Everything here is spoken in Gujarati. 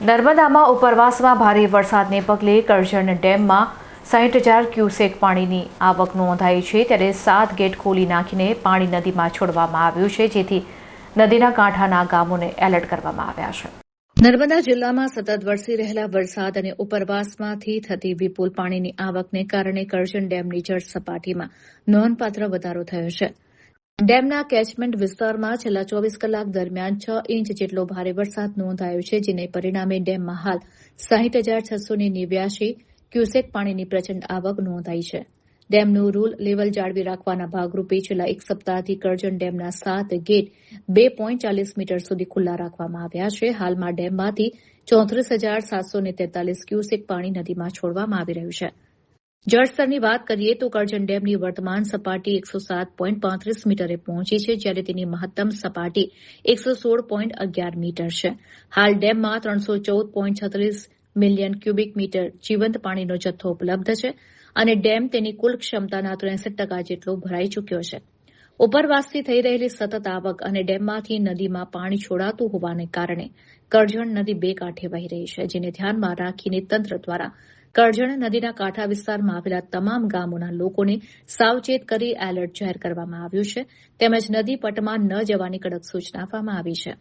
નર્મદામાં ઉપરવાસમાં ભારે વરસાદને પગલે કરજણ ડેમમાં 60,000 ક્યુસેક પાણીની આવક નોંધાઈ છે, ત્યારે 7 ગેટ ખોલી નાખીને પાણી નદીમાં છોડવામાં આવ્યું છે, જેથી નદીના કાંઠાના ગામોને એલર્ટ કરવામાં આવ્યા છે. નર્મદા જિલ્લામાં સતત વરસી રહેલા વરસાદ અને ઉપરવાસમાંથી થતી વિપુલ પાણીની આવકને કારણે કરજણ ડેમની જળ સપાટીમાં નોંધપાત્ર વધારો થયો છે. ડેમના કેચમેન્ટ વિસ્તારમાં છેલ્લા 24 કલાક દરમિયાન 6 ઇંચ જેટલો ભારે વરસાદ નોંધાયો છે, જેને પરિણામે ડેમમાં હાલ 60,689 ક્યુસેક પાણીની પ્રચંડ આવક નોંધાઈ છે. ડેમનું રૂલ લેવલ જાળવી રાખવાના ભાગરૂપે છેલ્લા એક સપ્તાહથી કરજણ ડેમના 7 ગેટ 2.40 મીટર સુધી ખુલ્લા રાખવામાં આવ્યા છે. હાલમાં ડેમમાંથી 34,743 ક્યુસેક પાણી નદીમાં છોડવામાં આવી રહ્યું છે. જળસ્તરની વાત કરીએ તો કરજણ ડેમની વર્તમાન સપાટી 107.35 મીટરે પહોંચી છે, જ્યારે તેની મહત્તમ સપાટી 116.11 મીટર છે. હાલ ડેમમાં 314.36 મિલિયન ક્યુબિક મીટર જીવંત પાણીનો જથ્થો ઉપલબ્ધ છે અને ડેમ તેની કુલ ક્ષમતાના 63% જેટલો ભરાઈ ચૂક્યો છે. ઉપરવાસથી થઈ રહેલી સતત આવક અને ડેમમાંથી નદીમાં પાણી છોડાતું હોવાને કારણે કરજણ નદી બે કાંઠે વહી રહી છે, જેને ધ્યાનમાં રાખીને તંત્ર દ્વારા કરજણ નદીના કાંઠા વિસ્તારમાં આવેલા તમામ ગામોના લોકોને સાવચેત કરી એલર્ટ જાહેર કરવામાં આવ્યું છે, તેમજ નદી પટમાં ન જવાની કડક સૂચના આપવામાં આવી છે.